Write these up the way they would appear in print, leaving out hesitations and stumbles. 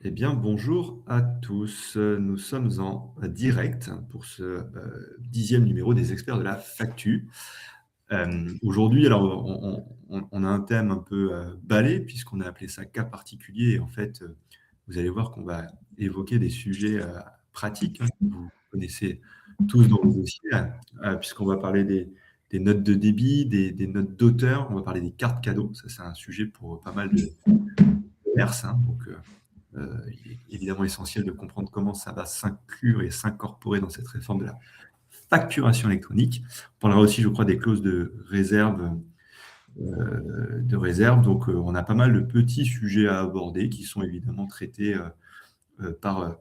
Eh bien, bonjour à tous. Nous sommes en direct pour ce 10e numéro des experts de la factu. Aujourd'hui, alors on a un thème un peu balai, puisqu'on a appelé ça cas particulier. Et en fait, vous allez voir qu'on va évoquer des sujets pratiques, hein, que vous connaissez tous dans vos dossiers, puisqu'on va parler des notes de débit, des notes d'auteur, on va parler des cartes cadeaux. Ça, c'est un sujet pour pas mal de commerces, hein. Donc, il est évidemment essentiel de comprendre comment ça va s'inclure et s'incorporer dans cette réforme de la facturation électronique. On parlera aussi, je crois, des clauses de réserve. Donc, on a pas mal de petits sujets à aborder qui sont évidemment traités euh, par, euh,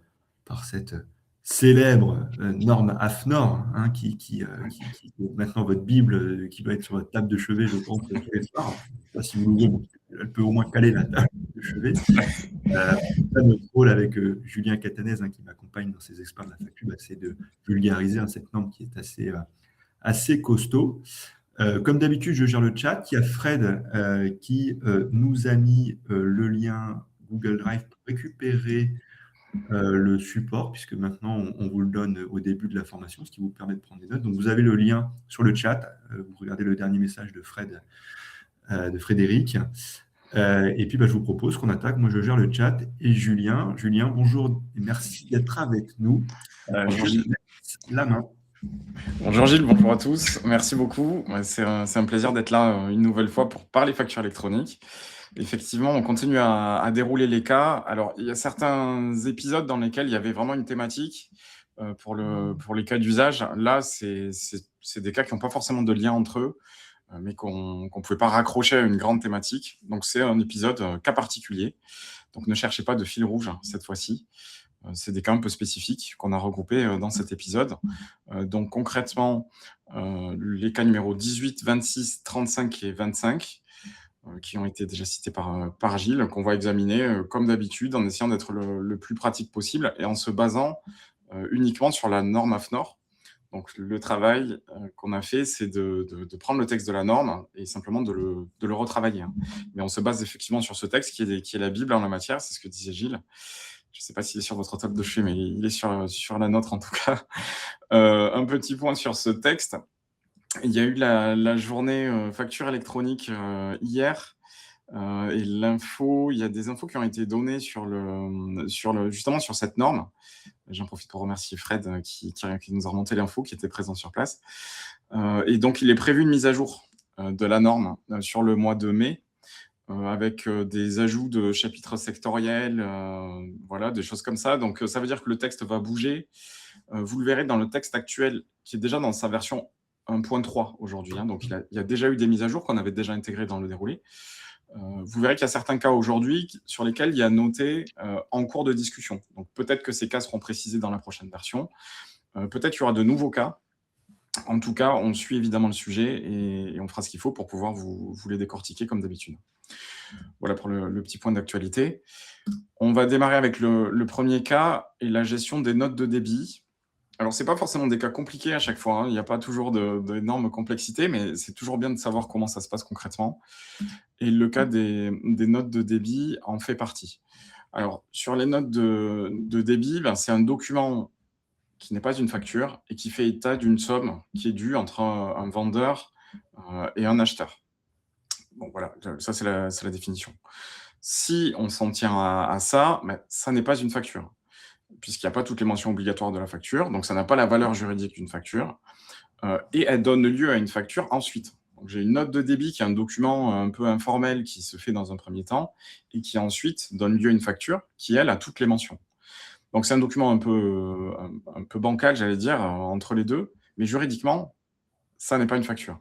par cette célèbre norme AFNOR, hein, qui est maintenant votre Bible, qui doit être sur votre table de chevet, je pense, tous les soirs. Je ne sais pas si vous l'ouvrez, mais elle peut au moins caler la table de chevet. Notre rôle avec Julien Catanès, hein, qui m'accompagne dans ces experts de la facture, c'est de vulgariser, hein, cette norme qui est assez costaud. Comme d'habitude, je gère le chat. Il y a Fred qui nous a mis le lien Google Drive pour récupérer le support, puisque maintenant on vous le donne au début de la formation, ce qui vous permet de prendre des notes. Donc vous avez le lien sur le chat. Vous regardez le dernier message de Frédéric. Et puis, je vous propose qu'on attaque. Moi, je gère le chat. Et Julien, bonjour et merci d'être avec nous. Je Bonjour te Gilles. laisse la main. Bonjour Gilles, bonjour à tous. Merci beaucoup. Ouais, c'est un plaisir d'être là une nouvelle fois pour parler facture électronique. Effectivement, on continue à dérouler les cas. Alors, il y a certains épisodes dans lesquels il y avait vraiment une thématique pour les cas d'usage. Là, c'est des cas qui n'ont pas forcément de lien entre eux, mais qu'on ne pouvait pas raccrocher à une grande thématique. Donc, c'est un épisode cas particulier. Donc, ne cherchez pas de fil rouge cette fois-ci. C'est des cas un peu spécifiques qu'on a regroupés dans cet épisode. Donc concrètement, les cas numéros 18, 26, 35 et 25, qui ont été déjà cités par Gilles, qu'on va examiner comme d'habitude en essayant d'être le plus pratique possible et en se basant uniquement sur la norme AFNOR. Donc le travail qu'on a fait, c'est de prendre le texte de la norme et simplement de le retravailler, hein. Mais on se base effectivement sur ce texte qui est la Bible en la matière, c'est ce que disait Gilles. Je ne sais pas s'il est sur votre table de chevet, mais il est sur la nôtre en tout cas. Un petit point sur ce texte. Il y a eu la journée facture électronique hier. Et il y a des infos qui ont été données justement sur cette norme. J'en profite pour remercier Fred qui nous a remonté l'info, qui était présent sur place. Et donc, il est prévu une mise à jour de la norme sur le mois de mai, avec des ajouts de chapitres sectoriels, voilà, des choses comme ça. Donc, ça veut dire que le texte va bouger. Vous le verrez dans le texte actuel, qui est déjà dans sa version 1.3 aujourd'hui, hein. Donc, il y a déjà eu des mises à jour qu'on avait déjà intégrées dans le déroulé. Vous verrez qu'il y a certains cas aujourd'hui sur lesquels il y a noté en cours de discussion. Donc, peut-être que ces cas seront précisés dans la prochaine version. Peut-être qu'il y aura de nouveaux cas. En tout cas, on suit évidemment le sujet et on fera ce qu'il faut pour pouvoir vous les décortiquer comme d'habitude. Voilà pour le petit point d'actualité. On va démarrer avec le premier cas et la gestion des notes de débit. Alors, ce n'est pas forcément des cas compliqués à chaque fois, hein. Il n'y a pas toujours d'énormes complexités, mais c'est toujours bien de savoir comment ça se passe concrètement. Et le cas des notes de débit en fait partie. Alors, sur les notes de débit, c'est un document qui n'est pas une facture et qui fait état d'une somme qui est due entre un vendeur et un acheteur. Bon, voilà, ça c'est la définition. Si on s'en tient à ça, ça n'est pas une facture, puisqu'il n'y a pas toutes les mentions obligatoires de la facture, donc ça n'a pas la valeur juridique d'une facture, et elle donne lieu à une facture ensuite. Donc j'ai une note de débit qui est un document un peu informel qui se fait dans un premier temps, et qui ensuite donne lieu à une facture qui, elle, a toutes les mentions. Donc c'est un document un peu bancal, j'allais dire, entre les deux, mais juridiquement, ça n'est pas une facture.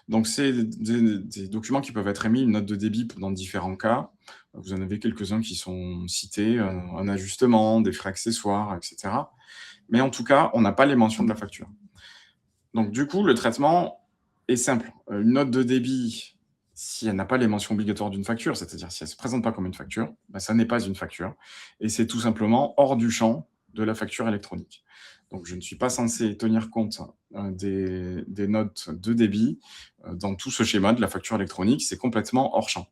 Donc c'est des documents qui peuvent être émis, une note de débit dans différents cas. Vous en avez quelques-uns qui sont cités, un ajustement, des frais accessoires, etc. Mais en tout cas, on n'a pas les mentions de la facture. Donc du coup, le traitement est simple. Une note de débit, si elle n'a pas les mentions obligatoires d'une facture, c'est-à-dire si elle ne se présente pas comme une facture, ça n'est pas une facture. Et c'est tout simplement hors du champ de la facture électronique. Donc je ne suis pas censé tenir compte des notes de débit dans tout ce schéma de la facture électronique. C'est complètement hors champ.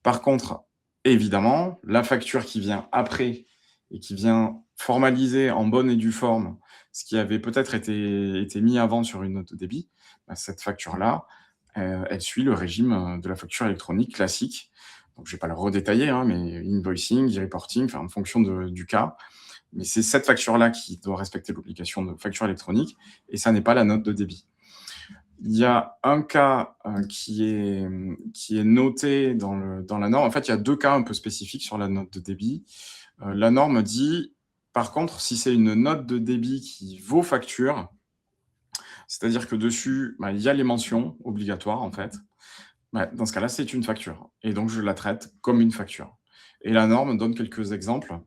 Par contre, évidemment, la facture qui vient après et qui vient formaliser en bonne et due forme ce qui avait peut-être été mis avant sur une note de débit, cette facture-là, elle suit le régime de la facture électronique classique. Donc, je ne vais pas le redétailler, hein, mais invoicing, e-reporting, en fonction du cas. Mais c'est cette facture-là qui doit respecter l'obligation de facture électronique, et ça n'est pas la note de débit. Il y a un cas qui est noté dans la norme. En fait, il y a 2 cas un peu spécifiques sur la note de débit. La norme dit, par contre, si c'est une note de débit qui vaut facture, c'est-à-dire que dessus, il y a les mentions obligatoires, en fait, dans ce cas-là, c'est une facture. Et donc, je la traite comme une facture. Et la norme donne quelques exemples.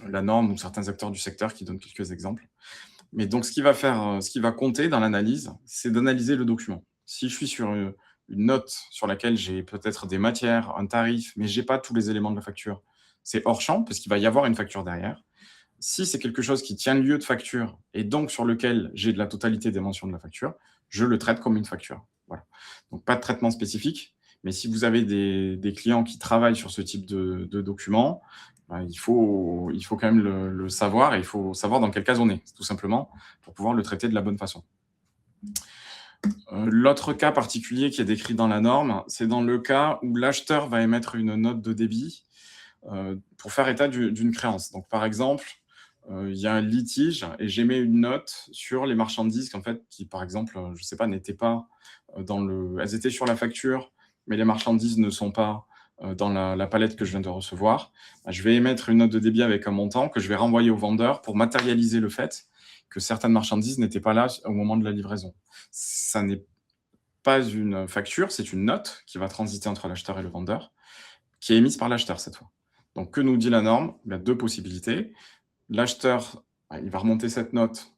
La norme ou certains acteurs du secteur qui donnent quelques exemples. Mais donc, ce qui va compter dans l'analyse, c'est d'analyser le document. Si je suis sur une note sur laquelle j'ai peut-être des matières, un tarif, mais je n'ai pas tous les éléments de la facture, c'est hors champ, parce qu'il va y avoir une facture derrière. Si c'est quelque chose qui tient lieu de facture, et donc sur lequel j'ai de la totalité des mentions de la facture, je le traite comme une facture. Voilà. Donc, pas de traitement spécifique, mais si vous avez des clients qui travaillent sur ce type de document, il faut quand même le savoir, et il faut savoir dans quel cas on est, tout simplement, pour pouvoir le traiter de la bonne façon. L'autre cas particulier qui est décrit dans la norme, c'est dans le cas où l'acheteur va émettre une note de débit pour faire état d'une créance. Donc, par exemple, il y a un litige et j'émets une note sur les marchandises qui, par exemple, je ne sais pas, n'étaient pas elles étaient sur la facture, mais les marchandises ne sont pas dans la palette que je viens de recevoir. Je vais émettre une note de débit avec un montant que je vais renvoyer au vendeur pour matérialiser le fait que certaines marchandises n'étaient pas là au moment de la livraison. Ça n'est pas une facture, c'est une note qui va transiter entre l'acheteur et le vendeur, qui est émise par l'acheteur cette fois. Donc, que nous dit la norme? Il y a 2 possibilités. L'acheteur, il va remonter cette note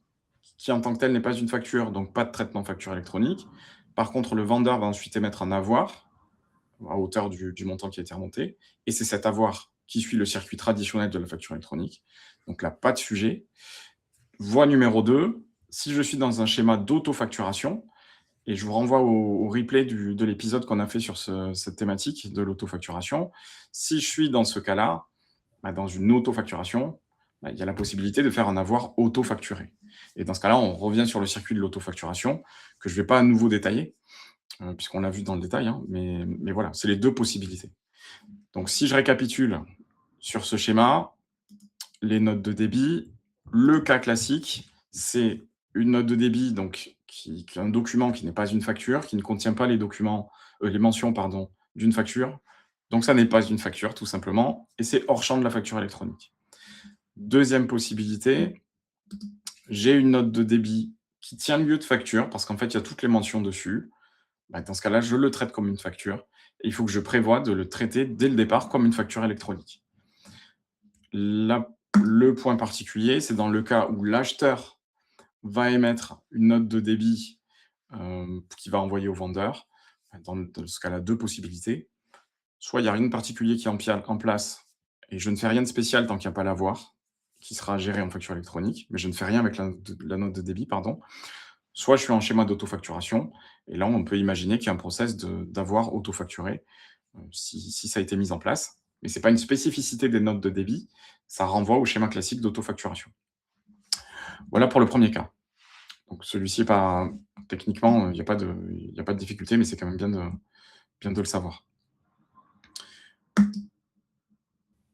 qui, en tant que telle, n'est pas une facture, donc pas de traitement facture électronique. Par contre, le vendeur va ensuite émettre un avoir à hauteur du montant qui a été remonté, et c'est cet avoir qui suit le circuit traditionnel de la facture électronique. Donc là, pas de sujet. Voie numéro 2, si je suis dans un schéma d'autofacturation, et je vous renvoie au replay de l'épisode qu'on a fait sur cette thématique de l'autofacturation. Si je suis dans ce cas-là, dans une autofacturation, il y a la possibilité de faire un avoir auto-facturé. Et dans ce cas-là, on revient sur le circuit de l'autofacturation, que je ne vais pas à nouveau détailler, puisqu'on l'a vu dans le détail, hein, mais voilà, c'est les 2 possibilités. Donc, si je récapitule sur ce schéma, les notes de débit, le cas classique, c'est une note de débit donc, qui est un document qui n'est pas une facture, qui ne contient pas les mentions d'une facture. Donc, ça n'est pas une facture, tout simplement, et c'est hors champ de la facture électronique. Deuxième possibilité, j'ai une note de débit qui tient lieu de facture, parce qu'en fait, il y a toutes les mentions dessus. Dans ce cas-là, je le traite comme une facture, et il faut que je prévoie de le traiter dès le départ comme une facture électronique. Le point particulier, c'est dans le cas où l'acheteur va émettre une note de débit qu'il va envoyer au vendeur. Dans ce cas-là, 2 possibilités. Soit il n'y a rien de particulier qui est en place, et je ne fais rien de spécial tant qu'il n'y a pas l'avoir, qui sera géré en facture électronique, mais je ne fais rien avec la note de débit, pardon. Soit je suis en schéma d'autofacturation, et là, on peut imaginer qu'il y a un process d'avoir autofacturé si ça a été mis en place. Mais ce n'est pas une spécificité des notes de débit, ça renvoie au schéma classique d'autofacturation. Voilà pour le premier cas. Donc celui-ci est pas techniquement, il n'y a pas de difficulté, mais c'est quand même bien de le savoir.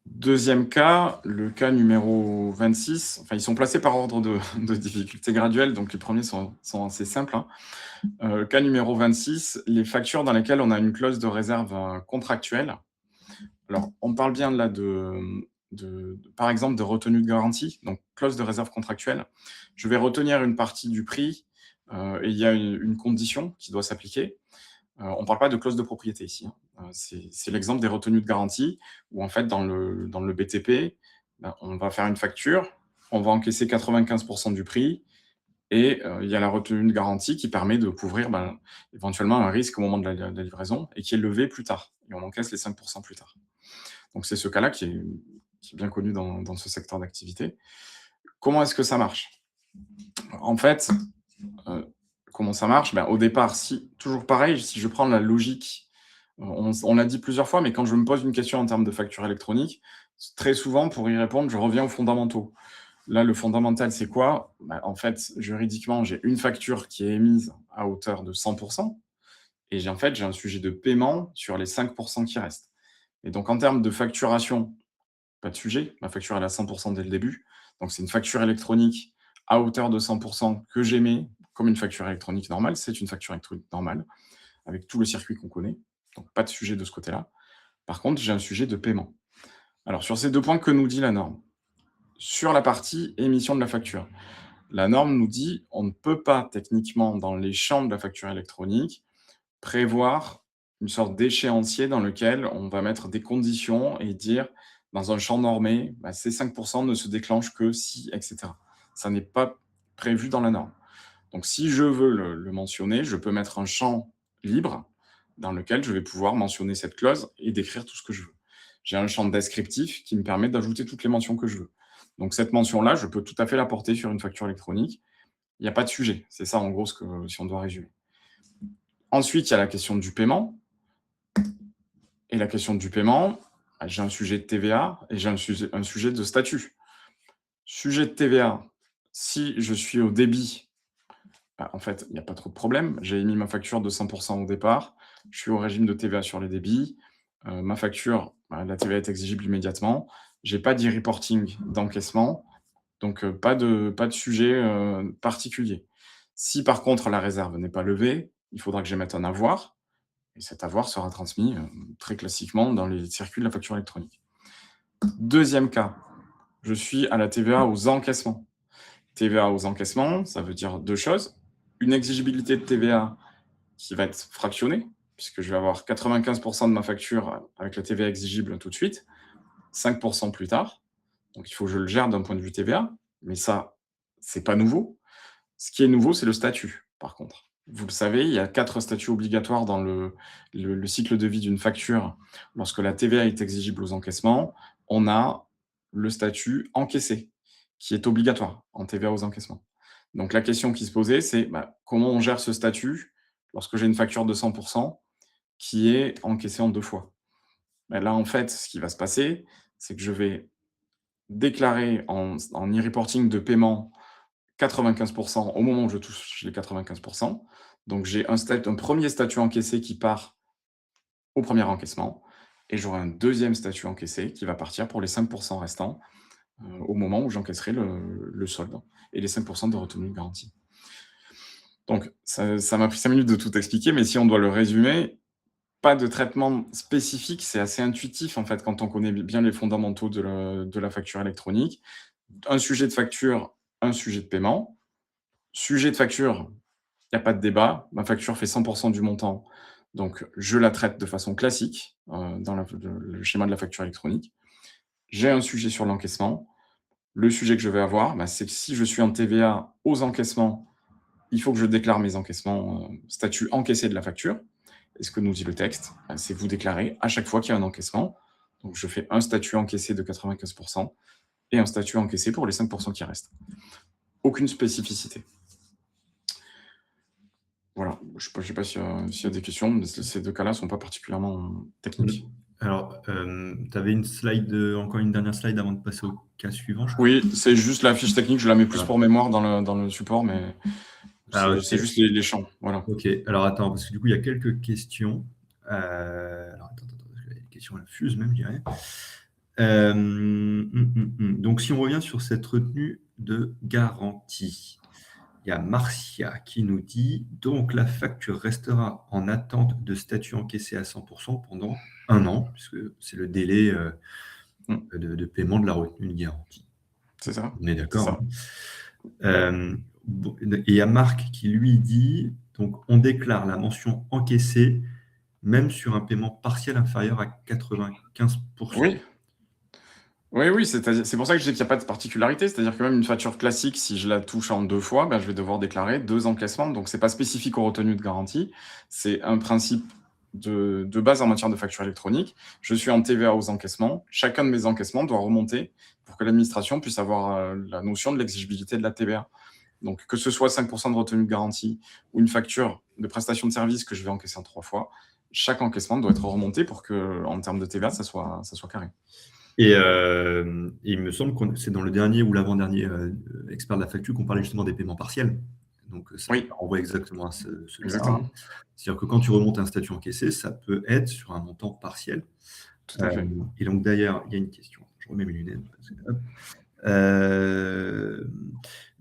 Deuxième cas, le cas numéro 26. Ils sont placés par ordre de difficulté graduelle, donc les premiers sont assez simples, hein. Cas numéro 26, les factures dans lesquelles on a une clause de réserve contractuelle. Alors, on parle bien là par exemple, de retenue de garantie, donc clause de réserve contractuelle. Je vais retenir une partie du prix et il y a une condition qui doit s'appliquer. On ne parle pas de clause de propriété ici, hein. C'est l'exemple des retenues de garantie où, en fait, dans le BTP, on va faire une facture, on va encaisser 95% du prix, et il y a la retenue de garantie qui permet de couvrir éventuellement un risque au moment de la livraison et qui est levé plus tard. Et on encaisse les 5% plus tard. Donc, c'est ce cas-là qui est bien connu dans ce secteur d'activité. Comment est-ce que ça marche? En fait, comment ça marche? Au départ, toujours pareil, si je prends la logique, on l'a dit plusieurs fois, mais quand je me pose une question en termes de facture électronique, Très souvent, pour y répondre, je reviens aux fondamentaux. Là, le fondamental, c'est quoi? Bah, en fait, juridiquement, j'ai une facture qui est émise à hauteur de 100%, et en fait, j'ai un sujet de paiement sur les 5% qui restent. Et donc, en termes de facturation, pas de sujet. Ma facture, elle est à 100% dès le début. Donc, c'est une facture électronique à hauteur de 100% que j'émets comme une facture électronique normale. C'est une facture électronique normale, avec tout le circuit qu'on connaît. Donc, pas de sujet de ce côté-là. Par contre, j'ai un sujet de paiement. Alors, sur ces deux points, que nous dit la norme? Sur la partie émission de la facture, la norme nous dit on ne peut pas techniquement, dans les champs de la facture électronique, prévoir une sorte d'échéancier dans lequel on va mettre des conditions et dire, dans un champ normé, bah, ces 5% ne se déclenchent que si, etc. Ça n'est pas prévu dans la norme. Donc, si je veux le mentionner, je peux mettre un champ libre dans lequel je vais pouvoir mentionner cette clause et décrire tout ce que je veux. J'ai un champ descriptif qui me permet d'ajouter toutes les mentions que je veux. Donc, cette mention-là, je peux tout à fait la porter sur une facture électronique. Il n'y a pas de sujet. C'est ça, en gros, si on doit résumer. Ensuite, il y a la question du paiement. Et la question du paiement, j'ai un sujet de TVA et j'ai un sujet de statut. Sujet de TVA, si je suis au débit, bah, en fait, il n'y a pas trop de problème. J'ai émis ma facture de 100% au départ. Je suis au régime de TVA sur les débits. Ma facture, bah, la TVA est exigible immédiatement. Je n'ai pas d'e-reporting d'encaissement. Donc, pas de sujet particulier. Si par contre la réserve n'est pas levée, il faudra que j'émette un avoir. Et cet avoir sera transmis très classiquement dans les circuits de la facture électronique. Deuxième cas, je suis à la TVA aux encaissements. TVA aux encaissements, ça veut dire deux choses. Une exigibilité de TVA qui va être fractionnée, puisque je vais avoir 95% de ma facture avec la TVA exigible tout de suite, 5% plus tard. Donc il faut que je le gère d'un point de vue TVA, mais ça, c'est pas nouveau. Ce qui est nouveau, c'est le statut, par contre. Vous le savez, il y a 4 statuts obligatoires dans le cycle de vie d'une facture. Lorsque la TVA est exigible aux encaissements, on a le statut encaissé, qui est obligatoire en TVA aux encaissements. Donc la question qui se posait, c'est comment on gère ce statut lorsque j'ai une facture de 100% qui est encaissée en 2 fois? Là, en fait, ce qui va se passer, c'est que je vais déclarer en e-reporting de paiement 95% au moment où je touche les 95%. Donc, j'ai un premier statut encaissé qui part au premier encaissement et j'aurai un deuxième statut encaissé qui va partir pour les 5% restants au moment où j'encaisserai le solde et les 5% de retenue de garantie. Donc, ça m'a pris 5 minutes de tout expliquer, mais si on doit le résumer, pas de traitement spécifique, c'est assez intuitif en fait quand on connaît bien les fondamentaux de la facture électronique. Un sujet de facture, un sujet de paiement. Sujet de facture, il n'y a pas de débat. Ma facture fait 100% du montant, donc je la traite de façon classique dans le schéma de la facture électronique. J'ai un sujet sur l'encaissement. Le sujet que je vais avoir, c'est que si je suis en TVA aux encaissements, il faut que je déclare mes encaissements, statut encaissé de la facture. Et ce que nous dit le texte, c'est que vous déclarez à chaque fois qu'il y a un encaissement. Donc je fais un statut encaissé de 95% et un statut encaissé pour les 5% qui restent. Aucune spécificité. Voilà, je ne sais pas s'il y a des questions, mais ces deux cas-là ne sont pas particulièrement techniques. Alors, tu avais encore une dernière slide avant de passer au cas suivant, je crois. Oui, c'est juste la fiche technique, je la mets plus pour mémoire dans le support, mais c'est juste les champs. Voilà. Ok, alors attends, parce que du coup, il y a quelques questions. Alors, attends, les questions elles fusent même, je dirais. Donc, si on revient sur cette retenue de garantie, il y a Marcia qui nous dit « Donc, la facture restera en attente de statut encaissé à 100% pendant 1 an, puisque c'est le délai de paiement de la retenue de garantie. » C'est ça. On est d'accord. Et il y a Marc qui lui dit « Donc, on déclare la mention encaissée même sur un paiement partiel inférieur à 95%. » Oui. Oui, c'est pour ça que je dis qu'il n'y a pas de particularité. C'est-à-dire que même une facture classique, si je la touche en 2 fois, je vais devoir déclarer 2 encaissements. Donc, ce n'est pas spécifique aux retenues de garantie. C'est un principe de base en matière de facture électronique. Je suis en TVA aux encaissements. Chacun de mes encaissements doit remonter pour que l'administration puisse avoir la notion de l'exigibilité de la TVA. Donc, que ce soit 5% de retenue de garantie ou une facture de prestation de service que je vais encaisser en 3 fois, chaque encaissement doit être remonté pour que, en termes de TVA, ça soit carré. Il me semble que c'est dans le dernier ou l'avant-dernier expert de la facture qu'on parlait justement des paiements partiels. Donc, ça Oui, renvoie exactement à celui-là, hein. exactement. C'est-à-dire que quand tu remontes un statut encaissé, ça peut être sur un montant partiel. Tout à fait. Et donc, d'ailleurs, il y a une question. Je remets mes lunettes. Hop.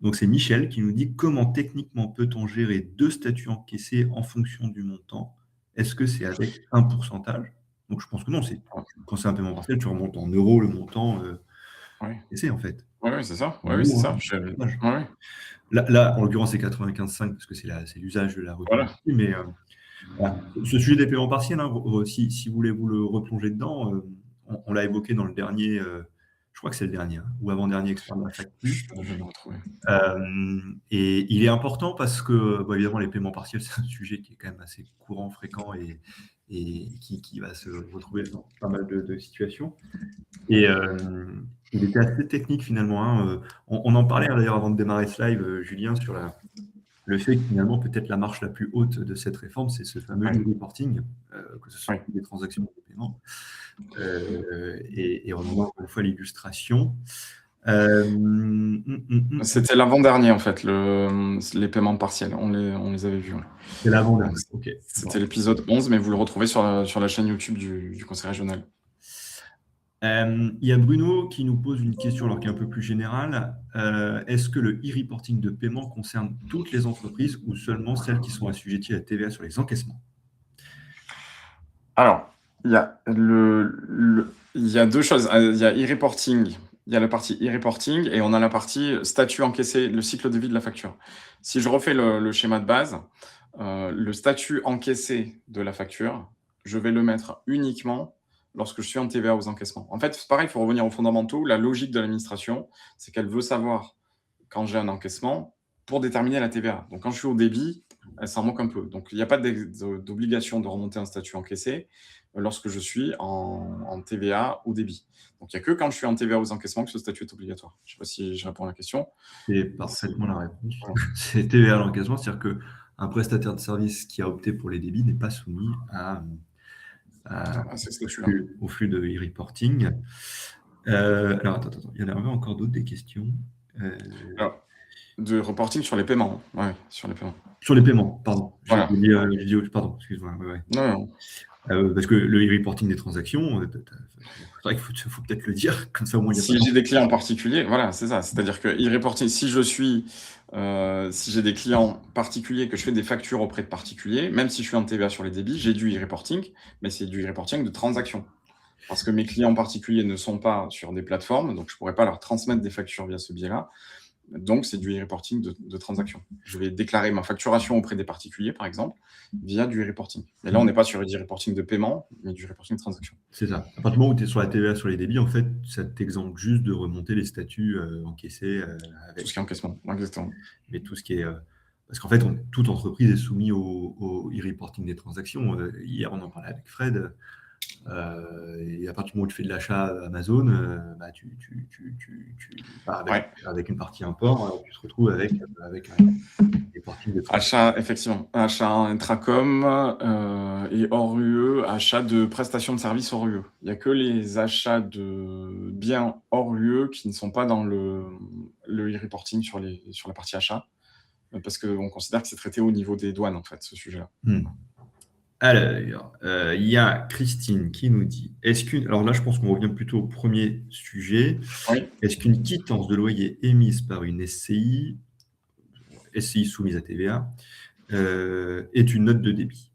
Donc, c'est Michel qui nous dit comment techniquement peut-on gérer 2 statuts encaissés en fonction du montant? Est-ce que c'est avec un pourcentage? Donc, je pense que non. Quand c'est un paiement partiel, tu remontes en euros le montant Oui, encaissé, en fait. oui, c'est ça. En Oui, c'est gros, ça. hein, pourcentage. Ouais, Là, en l'occurrence, c'est 95,5 parce que c'est l'usage de la retenue. voilà. Mais voilà. Ce sujet des paiements partiels, hein, si vous voulez vous le replonger dedans, on l'a évoqué dans le dernier, je crois que c'est le dernier, hein, ou avant-dernier expert de la facture. Je vais le retrouver. Et il est important parce que, évidemment, les paiements partiels, c'est un sujet qui est quand même assez courant, fréquent et qui va se retrouver dans pas mal de situations. Et il était assez technique finalement, hein. On en parlait d'ailleurs avant de démarrer ce live, Julien, sur le fait que finalement, peut-être la marche la plus haute de cette réforme, c'est ce fameux Ouais. e-reporting, que ce soit Ouais. des transactions ou des paiements. Et on en voit encore une fois l'illustration. C'était l'avant-dernier, en fait, les paiements partiels. On les avait vus. Ouais. C'est l'avant-dernier. Ok. C'était l'épisode 11, mais vous le retrouvez sur la chaîne YouTube du Conseil régional. Il y a Bruno qui nous pose une question alors qui est un peu plus générale. Est-ce que le e-reporting de paiement concerne toutes les entreprises ou seulement celles qui sont assujetties à la TVA sur les encaissements? Alors, il y a il y a 2 choses. Il y a e-reporting, il y a la partie e-reporting et on a la partie statut encaissé, le cycle de vie de la facture. Si je refais le schéma de base, le statut encaissé de la facture, je vais le mettre uniquement lorsque je suis en TVA aux encaissements. En fait, c'est pareil, il faut revenir aux fondamentaux. La logique de l'administration, c'est qu'elle veut savoir quand j'ai un encaissement pour déterminer la TVA. Donc, quand je suis au débit, elle s'en moque un peu. Donc, il n'y a pas d'obligation de remonter un statut encaissé lorsque je suis en TVA au débit. Donc, il n'y a que quand je suis en TVA aux encaissements que ce statut est obligatoire. Je ne sais pas si je réponds à la question. C'est parfaitement la réponse. Voilà. C'est TVA à l'encaissement, c'est-à-dire qu'un prestataire de service qui a opté pour les débits n'est pas soumis au flux de e-reporting. Alors, attends, il y en avait encore d'autres, des questions. Alors, de reporting sur les paiements. Ouais, sur les paiements. Sur les paiements, pardon. Voilà. Pardon, excuse-moi. Ouais. Non. Parce que le e-reporting des transactions, c'est vrai qu'il faut peut-être le dire, comme ça au moins il y a Si j'ai des clients particuliers, voilà, c'est ça. C'est-à-dire que e-reporting, si j'ai des clients particuliers, que je fais des factures auprès de particuliers, même si je suis en TVA sur les débits, j'ai du e-reporting, mais c'est du e-reporting de transactions. Parce que mes clients particuliers ne sont pas sur des plateformes, donc je ne pourrais pas leur transmettre des factures via ce biais-là. Donc, c'est du e-reporting de transactions. Je vais déclarer ma facturation auprès des particuliers, par exemple, via du e-reporting. Et là, on n'est pas sur du e-reporting de paiement, mais du e-reporting de transaction. C'est ça. À partir du moment où tu es sur la TVA sur les débits, en fait, ça t'exempte juste de remonter les statuts encaissés. Tout ce qui est encaissement, exactement. Mais tout ce qui est... parce qu'en fait, toute entreprise est soumise au e-reporting des transactions. Hier, on en parlait avec Fred. Et à partir du moment où tu fais de l'achat Amazon, tu pars avec une partie import, tu te retrouves avec des parties de achat, effectivement, achat intracom et hors UE, achat de prestations de services hors UE. Il n'y a que les achats de biens hors UE qui ne sont pas dans le e-reporting sur la partie achat, parce qu'on considère que c'est traité au niveau des douanes, en fait, ce sujet-là. Alors, il y a Christine qui nous dit, alors là, je pense qu'on revient plutôt au premier sujet. Oui. Est-ce qu'une quittance de loyer émise par une SCI soumise à TVA, est une note de débit?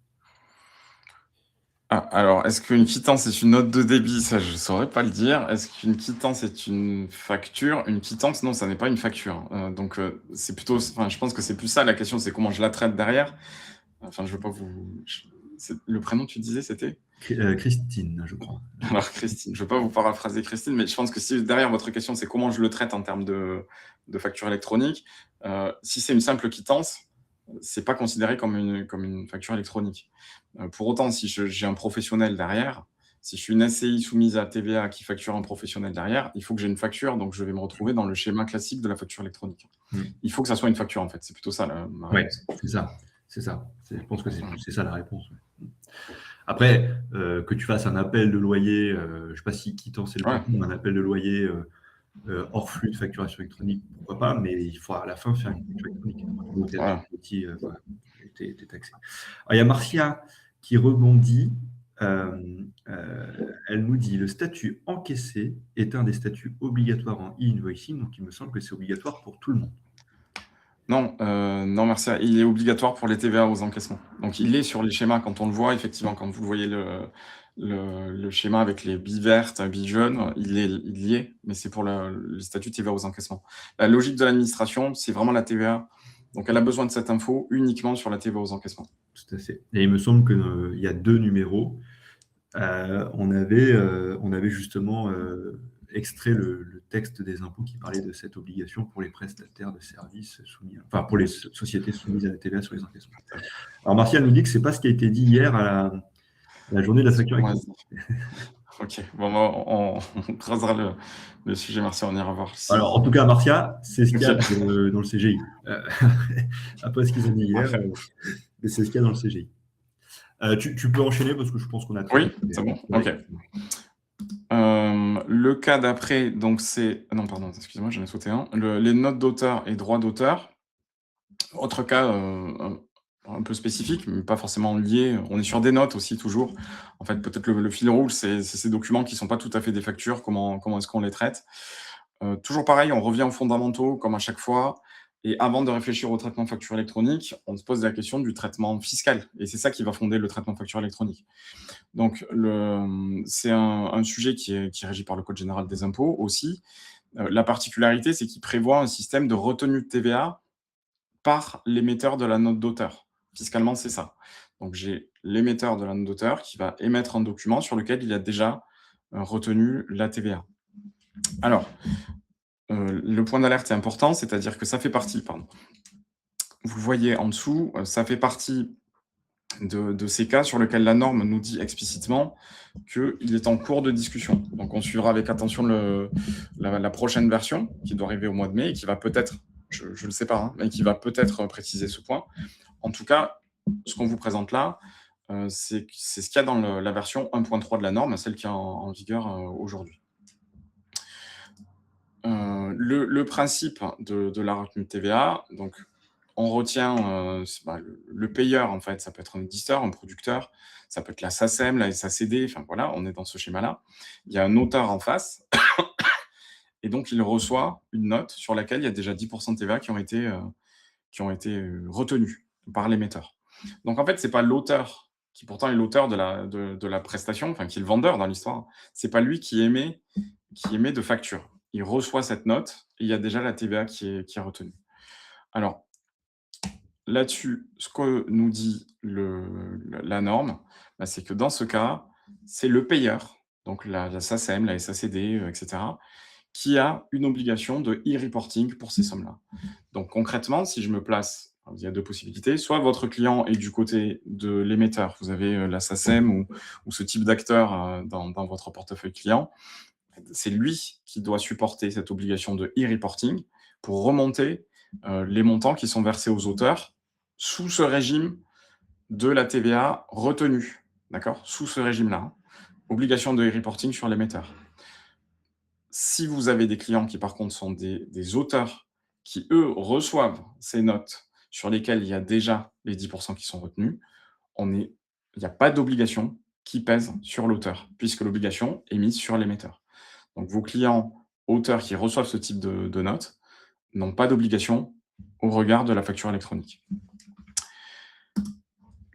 Alors, est-ce qu'une quittance est une note de débit? Ça, je ne saurais pas le dire. Est-ce qu'une quittance est une facture? Une quittance, non, ça n'est pas une facture. Donc, c'est plutôt... je pense que c'est plus ça la question, c'est comment je la traite derrière. Enfin, je ne veux pas vous... Le prénom, tu disais, c'était Christine, je crois. Alors, Christine, je ne veux pas vous paraphraser Christine, mais je pense que si derrière votre question, c'est comment je le traite en termes de facture électronique, si c'est une simple quittance, ce n'est pas considéré comme une facture électronique. Pour autant, si j'ai un professionnel derrière, si je suis une SCI soumise à TVA qui facture un professionnel derrière, il faut que j'ai une facture, donc je vais me retrouver dans le schéma classique de la facture électronique. Il faut que ça soit une facture, en fait. C'est plutôt ça ma réponse. Oui, c'est ça. Je pense que c'est ça la réponse. Après, que tu fasses un appel de loyer, je ne sais pas si Quittance c'est le Ouais, patron, un appel de loyer hors flux de facturation électronique, pourquoi pas, mais il faut à la fin faire une facture électronique. Donc, voilà. voilà, t'es taxé. Alors, il y a Marcia qui rebondit. Elle nous dit le statut encaissé est un des statuts obligatoires en e-invoicing, donc il me semble que c'est obligatoire pour tout le monde. Non, non, merci. Il est obligatoire pour les TVA aux encaissements. Donc, il est sur les schémas quand on le voit, effectivement, quand vous voyez le schéma avec les billes vertes, billes jaunes, il y est, mais c'est pour le statut TVA aux encaissements. La logique de l'administration, c'est vraiment la TVA. Donc, elle a besoin de cette info uniquement sur la TVA aux encaissements. Tout à fait. Et il me semble qu'il y a 2 numéros. On avait justement extrait le texte des impôts qui parlait de cette obligation pour les prestataires de services soumis, enfin pour les sociétés soumises à la TVA sur les encaissements. Alors Martial nous dit que c'est pas ce qui a été dit hier à la journée de la facture Ouais, électronique. ok, bon, bah, on creusera le sujet, merci, on ira voir. Si... Alors en tout cas, Marcia, c'est ce qu'il y a Ok. dans le CGI. Après ce qu'ils ont dit hier, mais c'est ce qu'il y a dans le CGI. Tu peux enchaîner parce que je pense qu'on a traité. Oui, c'est bon, Ouais. ok. Le cas d'après, donc c'est... Non, pardon, excusez-moi, j'en ai sauté un. Les notes d'auteur et droits d'auteur. Autre cas un peu spécifique, mais pas forcément lié. On est sur des notes aussi, toujours. En fait, peut-être le fil rouge, c'est ces documents qui ne sont pas tout à fait des factures, comment est-ce qu'on les traite. Toujours pareil, on revient aux fondamentaux, comme à chaque fois. Et avant de réfléchir au traitement de facture électronique, on se pose la question du traitement fiscal. Et c'est ça qui va fonder le traitement de facture électronique. Donc, c'est un sujet qui est régi par le Code général des impôts aussi. La particularité, c'est qu'il prévoit un système de retenue de TVA par l'émetteur de la note d'auteur. Fiscalement, c'est ça. Donc, j'ai l'émetteur de la note d'auteur qui va émettre un document sur lequel il a déjà retenu la TVA. Alors, le point d'alerte est important, c'est-à-dire que ça fait partie, pardon, vous le voyez en dessous, ça fait partie de ces cas sur lesquels la norme nous dit explicitement qu'il est en cours de discussion. Donc, on suivra avec attention la prochaine version qui doit arriver au mois de mai et qui va peut-être, je ne le sais pas, hein, mais qui va peut-être préciser ce point. En tout cas, ce qu'on vous présente là, c'est ce qu'il y a dans la version 1.3 de la norme, celle qui est en vigueur aujourd'hui. Le principe de la retenue de TVA, donc on retient le payeur, en fait, ça peut être un éditeur, un producteur, ça peut être la SACEM, la SACD, enfin voilà, on est dans ce schéma-là. Il y a un auteur en face, et donc il reçoit une note sur laquelle il y a déjà 10% de TVA qui ont été retenus par l'émetteur. Donc en fait, c'est pas l'auteur qui pourtant est l'auteur de la prestation, enfin qui est le vendeur dans l'histoire, c'est pas lui qui émet de facture. Il reçoit cette note et il y a déjà la TVA qui est retenue. Alors, là-dessus, ce que nous dit la norme, bah, c'est que dans ce cas, c'est le payeur, donc la SACEM, la SACD, etc., qui a une obligation de e-reporting pour ces sommes-là. Donc concrètement, si je me place, il y a deux possibilités. Soit votre client est du côté de l'émetteur, vous avez la SACEM ou ce type d'acteur dans votre portefeuille client. C'est lui qui doit supporter cette obligation de e-reporting pour remonter les montants qui sont versés aux auteurs sous ce régime de la TVA retenue. D'accord? Sous ce régime-là. Obligation de e-reporting sur l'émetteur. Si vous avez des clients qui, par contre, sont des auteurs qui, eux, reçoivent ces notes sur lesquelles il y a déjà les 10% qui sont retenus, il n'y a pas d'obligation qui pèse sur l'auteur, puisque l'obligation est mise sur l'émetteur. Donc, vos clients auteurs qui reçoivent ce type de notes n'ont pas d'obligation au regard de la facture électronique.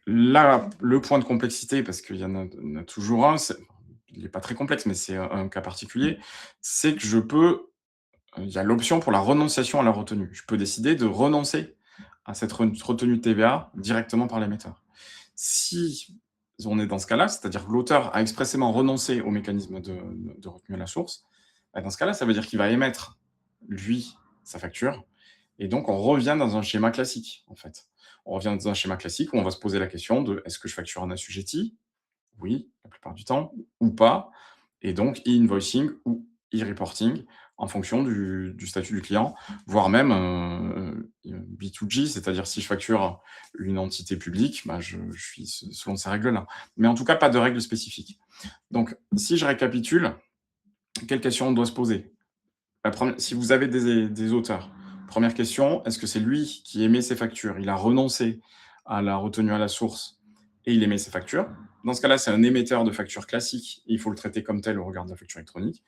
Là, le point de complexité, parce qu'il y en a toujours un, il n'est pas très complexe, mais c'est un cas particulier, c'est que il y a l'option pour la renonciation à la retenue. Je peux décider de renoncer à cette retenue de TVA directement par l'émetteur. Si on est dans ce cas-là, c'est-à-dire que l'auteur a expressément renoncé au mécanisme de retenue à la source, dans ce cas-là, ça veut dire qu'il va émettre, lui, sa facture, et donc on revient dans un schéma classique, en fait. On revient dans un schéma classique où on va se poser la question de est-ce que je facture un assujetti? Oui, la plupart du temps, ou pas. Et donc, e-invoicing ou e-reporting en fonction du statut du client, voire même B2G, c'est-à-dire si je facture une entité publique, bah, je suis selon ces règles-là. Mais en tout cas, pas de règles spécifiques. Donc, si je récapitule, quelle question on doit se poser? Si vous avez des auteurs, première question, est-ce que c'est lui qui émet ses factures? Il a renoncé à la retenue à la source et il émet ses factures. Dans ce cas-là, c'est un émetteur de facture classique et il faut le traiter comme tel au regard de la facture électronique.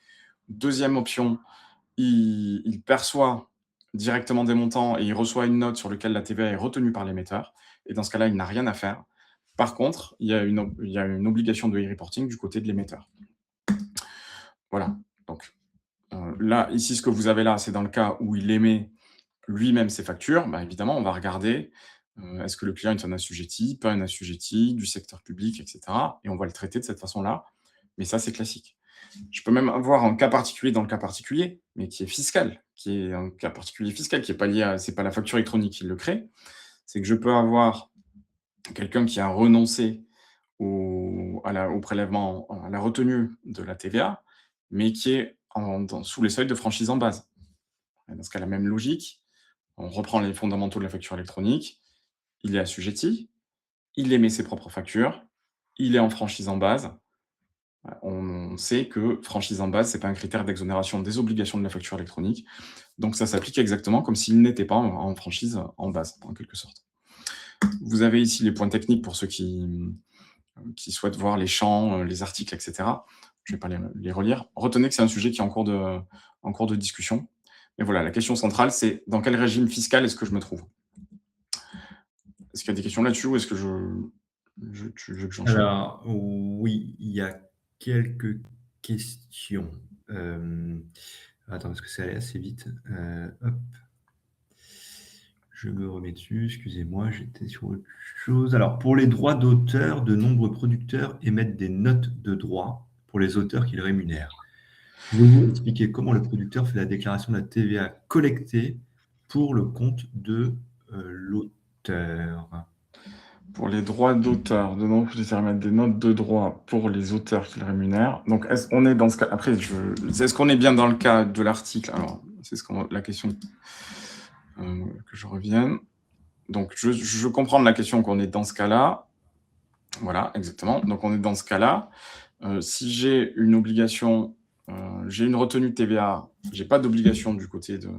Deuxième option, il perçoit directement des montants et il reçoit une note sur laquelle la TVA est retenue par l'émetteur. Et dans ce cas-là, il n'a rien à faire. Par contre, il y a une obligation de e-reporting du côté de l'émetteur. Voilà. Donc, là, ici, ce que vous avez là, c'est dans le cas où il émet lui-même ses factures. Bah, évidemment, on va regarder est-ce que le client est un assujetti, pas un assujetti, du secteur public, etc. Et on va le traiter de cette façon-là. Mais ça, c'est classique. Je peux même avoir un cas particulier dans le cas particulier, mais qui est fiscal, qui est un cas particulier fiscal, qui n'est pas lié à, c'est pas la facture électronique qui le crée. C'est que je peux avoir quelqu'un qui a renoncé au prélèvement, à la retenue de la TVA, mais qui est sous les seuils de franchise en base. Et dans ce cas, la même logique, on reprend les fondamentaux de la facture électronique, il est assujetti, il émet ses propres factures, il est en franchise en base. On sait que franchise en base, ce n'est pas un critère d'exonération des obligations de la facture électronique. Donc ça s'applique exactement comme s'il n'était pas en franchise en base, en quelque sorte. Vous avez ici les points techniques pour ceux qui souhaitent voir les champs, les articles, etc. Je ne vais pas les relire. Retenez que c'est un sujet qui est en cours de discussion. Mais voilà, la question centrale, c'est dans quel régime fiscal est-ce que je me trouve? Est-ce qu'il y a des questions là-dessus ou est-ce que tu veux que j'enchaîne? Alors, oui, il y a quelques questions. Attends, parce que c'est allé assez vite. Hop. Je me remets dessus, excusez-moi, j'étais sur autre chose. Alors, pour les droits d'auteur, de nombreux producteurs émettent des notes de droit pour les auteurs qu'ils rémunèrent. Pouvez-vous expliquer comment le producteur fait la déclaration de la TVA collectée pour le compte de l'auteur? Pour les droits d'auteur, de nombreux producteurs émettent des notes de droit pour les auteurs qu'ils rémunèrent. Donc, est-ce qu'on est dans ce cas? Après, est-ce qu'on est bien dans le cas de l'article? Alors, c'est la question que je revienne. Donc, je comprends la question qu'on est dans ce cas-là. Voilà, exactement. Donc, on est dans ce cas-là. Si j'ai une obligation, j'ai une retenue de TVA, j'ai pas d'obligation du côté de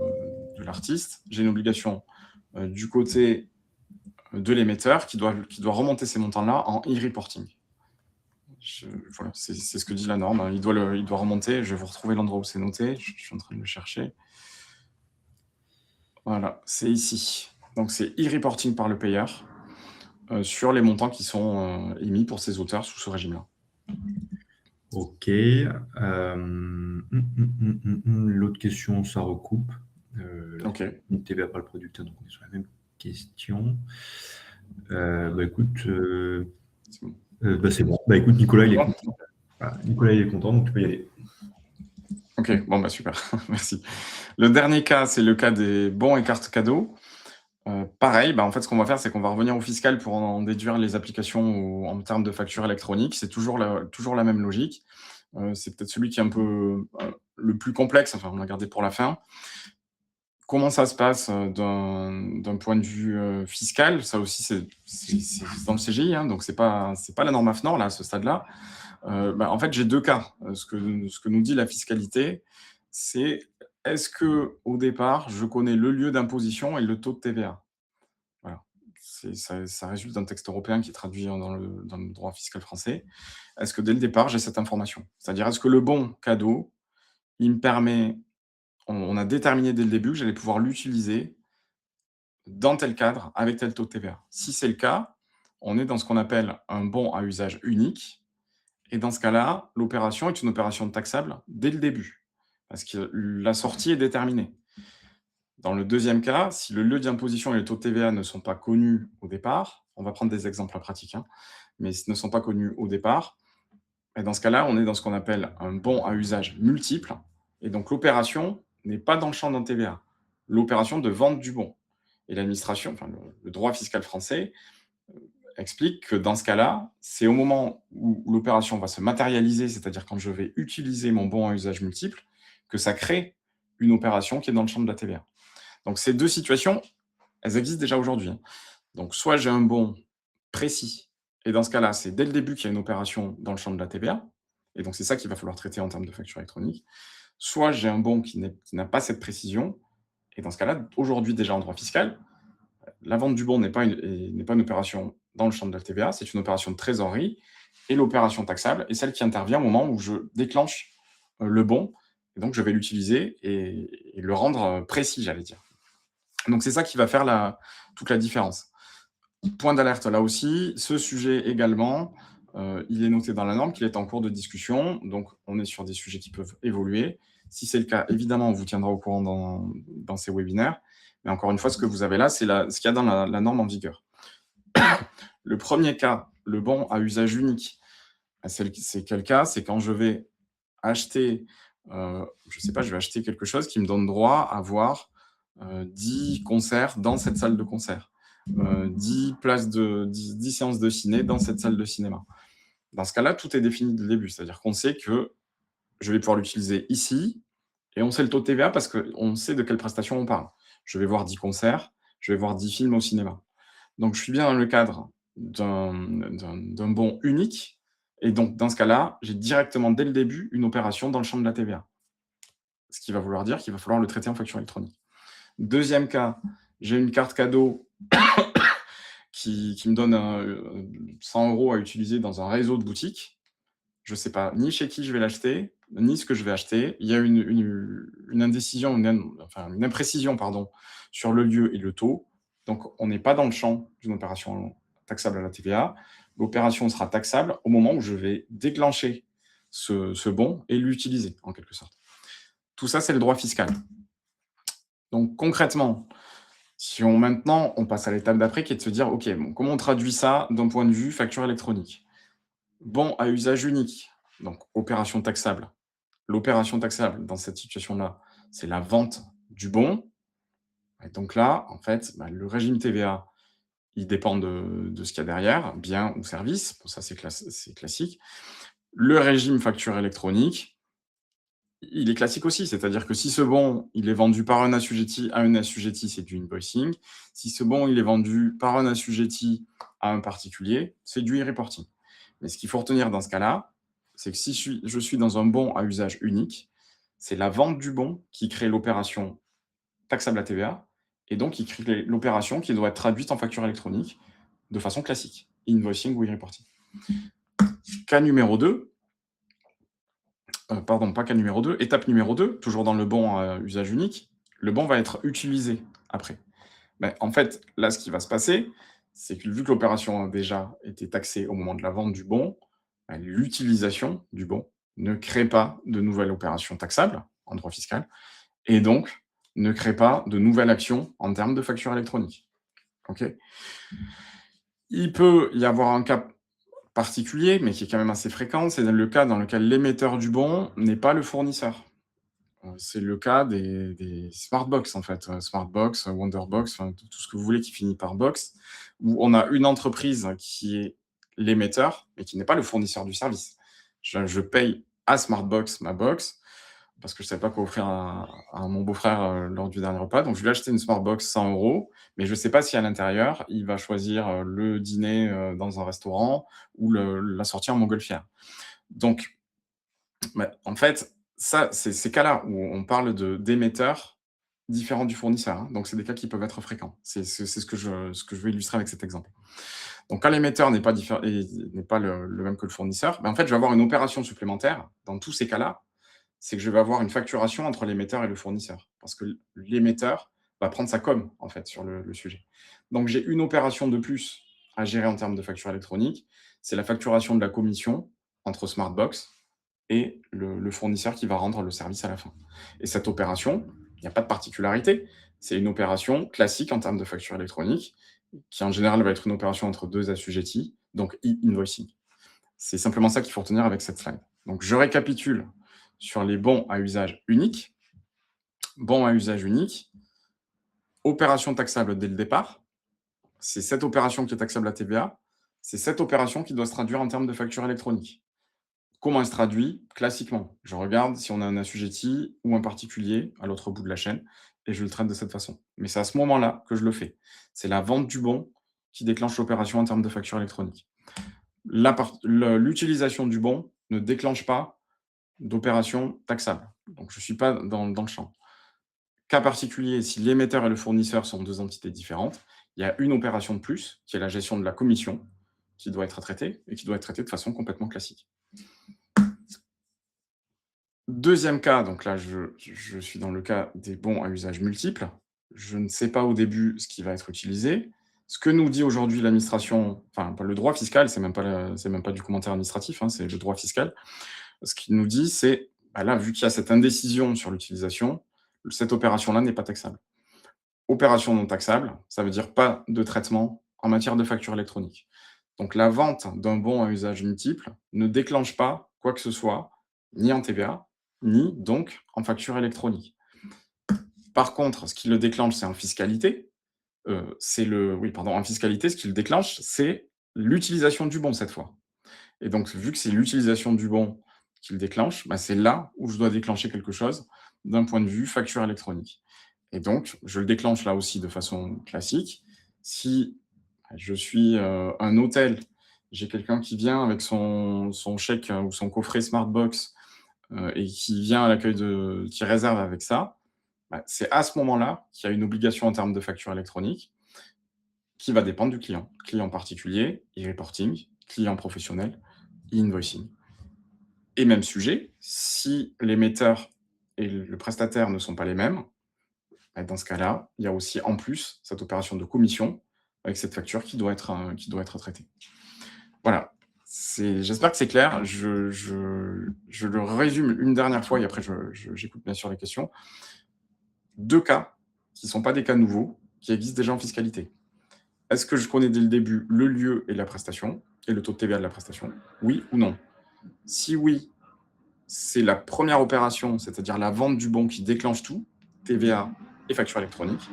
l'artiste, j'ai une obligation du côté de l'émetteur qui doit remonter ces montants-là en e-reporting. Voilà, c'est ce que dit la norme. Il doit remonter. Je vais vous retrouver l'endroit où c'est noté. Je suis en train de le chercher. Voilà, c'est ici. Donc, c'est e-reporting par le payeur sur les montants qui sont émis pour ces auteurs sous ce régime-là. Ok. L'autre question, ça recoupe. Ok. Une TVA par le producteur, donc on est sur la même question. Écoute, C'est bon. c'est bon. Écoute, Nicolas, il est content. Voilà, Nicolas, il est content, donc tu peux y aller. Ok, bon, super, merci. Le dernier cas, c'est le cas des bons et cartes cadeaux. Pareil, en fait, ce qu'on va faire, c'est qu'on va revenir au fiscal pour en déduire les applications en termes de facture électronique. C'est toujours la même logique. C'est peut-être celui qui est un peu le plus complexe, enfin, on l'a gardé pour la fin. Comment ça se passe d'un point de vue fiscal? Ça aussi, c'est dans le CGI, hein, donc c'est pas la norme AFNOR là, à ce stade-là. En fait, j'ai deux cas. Ce que nous dit la fiscalité, c'est est-ce que au départ, je connais le lieu d'imposition et le taux de TVA? Voilà. Ça résulte d'un texte européen qui est traduit dans le droit fiscal français. Est-ce que dès le départ, j'ai cette information? C'est-à-dire, est-ce que le bon cadeau, il me permet, on a déterminé dès le début que j'allais pouvoir l'utiliser dans tel cadre, avec tel taux de TVA. Si c'est le cas, on est dans ce qu'on appelle un bon à usage unique. Et dans ce cas-là, l'opération est une opération taxable dès le début, parce que la sortie est déterminée. Dans le deuxième cas, si le lieu d'imposition et le taux de TVA ne sont pas connus au départ, on va prendre des exemples pratiques, hein, mais ne sont pas connus au départ, et dans ce cas-là, on est dans ce qu'on appelle un bon à usage multiple, et donc l'opération n'est pas dans le champ d'un TVA, l'opération de vente du bon. Et l'administration, enfin le droit fiscal français, explique que dans ce cas-là, c'est au moment où l'opération va se matérialiser, c'est-à-dire quand je vais utiliser mon bon à usage multiple, que ça crée une opération qui est dans le champ de la TVA. Donc ces deux situations, elles existent déjà aujourd'hui, hein. Donc soit j'ai un bon précis, et dans ce cas-là, c'est dès le début qu'il y a une opération dans le champ de la TVA, et donc c'est ça qu'il va falloir traiter en termes de facture électronique. Soit j'ai un bon qui n'a pas cette précision, et dans ce cas-là, aujourd'hui déjà en droit fiscal, la vente du bon n'est pas une opération dans le champ de la TVA, c'est une opération de trésorerie, et l'opération taxable est celle qui intervient au moment où je déclenche le bon, et donc je vais l'utiliser et le rendre précis, j'allais dire. Donc c'est ça qui va faire toute la différence. Point d'alerte là aussi, ce sujet également, il est noté dans la norme qu'il est en cours de discussion, donc on est sur des sujets qui peuvent évoluer. Si c'est le cas, évidemment, on vous tiendra au courant dans ces webinaires. Mais encore une fois, ce que vous avez là, c'est ce qu'il y a dans la norme en vigueur. Le premier cas, le bon à usage unique, c'est quel cas? C'est quand je vais acheter, je sais pas, je vais acheter quelque chose qui me donne droit à voir 10 concerts dans cette salle de concert, 10 séances de ciné dans cette salle de cinéma. Dans ce cas-là, tout est défini dès le début, c'est-à-dire qu'on sait que je vais pouvoir l'utiliser ici, et on sait le taux de TVA parce qu'on sait de quelle prestation on parle. Je vais voir 10 concerts, je vais voir 10 films au cinéma. Donc je suis bien dans le cadre d'un bon unique, et donc dans ce cas-là, j'ai directement dès le début une opération dans le champ de la TVA. Ce qui va vouloir dire qu'il va falloir le traiter en facture électronique. Deuxième cas, j'ai une carte cadeau qui me donne 100 € à utiliser dans un réseau de boutiques. Je ne sais pas ni chez qui je vais l'acheter, ni ce que je vais acheter. Il y a une indécision, une imprécision pardon, sur le lieu et le taux. Donc, on n'est pas dans le champ d'une opération taxable à la TVA. L'opération sera taxable au moment où je vais déclencher ce bon et l'utiliser, en quelque sorte. Tout ça, c'est le droit fiscal. Donc, concrètement, si maintenant, on passe à l'étape d'après, qui est de se dire, OK, bon, comment on traduit ça d'un point de vue facture électronique? Bon à usage unique, donc opération taxable. L'opération taxable, dans cette situation-là, c'est la vente du bon. Et donc là, en fait, le régime TVA, il dépend de ce qu'il y a derrière, bien ou service. Bon, ça, c'est classique. Le régime facture électronique, il est classique aussi. C'est-à-dire que si ce bon, il est vendu par un assujetti à un assujetti, c'est du invoicing. Si ce bon, il est vendu par un assujetti à un particulier, c'est du e-reporting. Mais ce qu'il faut retenir dans ce cas-là, c'est que si je suis dans un bon à usage unique, c'est la vente du bon qui crée l'opération taxable à TVA, et donc qui crée l'opération qui doit être traduite en facture électronique de façon classique, invoicing ou e-reporting. Cas numéro 2, pardon, pas cas numéro 2, étape numéro 2, toujours dans le bon à usage unique, le bon va être utilisé après. Mais en fait, là, ce qui va se passer, c'est que vu que l'opération a déjà été taxée au moment de la vente du bon, l'utilisation du bon ne crée pas de nouvelles opérations taxables en droit fiscal, et donc ne crée pas de nouvelles actions en termes de facture électronique. Okay. Il peut y avoir un cas particulier, mais qui est quand même assez fréquent, c'est le cas dans lequel l'émetteur du bon n'est pas le fournisseur. C'est le cas des Smartbox, en fait. Smartbox, Wonderbox, tout ce que vous voulez qui finit par box, où on a une entreprise qui est l'émetteur, mais qui n'est pas le fournisseur du service. Je paye à Smartbox ma box, parce que je ne savais pas quoi offrir à mon beau-frère lors du dernier repas. Donc, je lui ai acheté une Smartbox 100 €, mais je ne sais pas si à l'intérieur, il va choisir le dîner dans un restaurant ou la sortie en montgolfière. Donc, en fait, ça, c'est ces cas-là où on parle d'émetteurs différents du fournisseur, hein. Donc, c'est des cas qui peuvent être fréquents. C'est ce que je veux illustrer avec cet exemple. Donc, quand l'émetteur n'est pas le même que le fournisseur, en fait, je vais avoir une opération supplémentaire dans tous ces cas-là, c'est que je vais avoir une facturation entre l'émetteur et le fournisseur. Parce que l'émetteur va prendre sa com, en fait, sur le sujet. Donc, j'ai une opération de plus à gérer en termes de facture électronique. C'est la facturation de la commission entre Smartbox et le fournisseur qui va rendre le service à la fin. Et cette opération, il n'y a pas de particularité. C'est une opération classique en termes de facture électronique, qui en général va être une opération entre deux assujettis, donc e-invoicing. C'est simplement ça qu'il faut retenir avec cette slide. Donc, je récapitule sur les bons à usage unique. Bons à usage unique, opération taxable dès le départ. C'est cette opération qui est taxable à TVA. C'est cette opération qui doit se traduire en termes de facture électronique. comment elle se traduit? Classiquement, je regarde si on a un assujetti ou un particulier à l'autre bout de la chaîne et je le traite de cette façon. Mais c'est à ce moment-là que je le fais. C'est la vente du bon qui déclenche l'opération en termes de facture électronique. L'utilisation du bon ne déclenche pas d'opération taxable. Donc je ne suis pas dans le champ. Cas particulier, si l'émetteur et le fournisseur sont deux entités différentes, il y a une opération de plus, qui est la gestion de la commission, qui doit être traitée et qui doit être traitée de façon complètement classique. Deuxième cas, donc là, je suis dans le cas des bons à usage multiple. Je ne sais pas au début ce qui va être utilisé. Ce que nous dit aujourd'hui l'administration, enfin, le droit fiscal, c'est même pas du commentaire administratif, hein, c'est le droit fiscal. Ce qu'il nous dit, c'est, bah là, vu qu'il y a cette indécision sur l'utilisation, cette opération-là n'est pas taxable. Opération non taxable, ça veut dire pas de traitement en matière de facture électronique. Donc la vente d'un bon à usage multiple ne déclenche pas quoi que ce soit, ni en TVA, ni donc en facture électronique. Par contre, ce qui le déclenche, c'est en fiscalité. En fiscalité, ce qui le déclenche, c'est l'utilisation du bon cette fois. Et donc, vu que c'est l'utilisation du bon qui le déclenche, bah, c'est là où je dois déclencher quelque chose d'un point de vue facture électronique. Et donc, je le déclenche là aussi de façon classique. Si je suis un hôtel, j'ai quelqu'un qui vient avec son chèque ou son coffret Smartbox et qui vient à l'accueil qui réserve avec ça, bah, c'est à ce moment-là qu'il y a une obligation en termes de facture électronique qui va dépendre du client. Client particulier, e-reporting, client professionnel, e-invoicing. Et même sujet, si l'émetteur et le prestataire ne sont pas les mêmes, bah, dans ce cas-là, il y a aussi en plus cette opération de commission avec cette facture qui doit être traitée. Voilà. J'espère que c'est clair. Je le résume une dernière fois et après j'écoute bien sûr les questions. Deux cas qui ne sont pas des cas nouveaux, qui existent déjà en fiscalité. Est-ce que je connais dès le début le lieu et la prestation et le taux de TVA de la prestation? Oui ou non? Si oui, c'est la première opération, c'est-à-dire la vente du bon qui déclenche tout, TVA et facture électronique.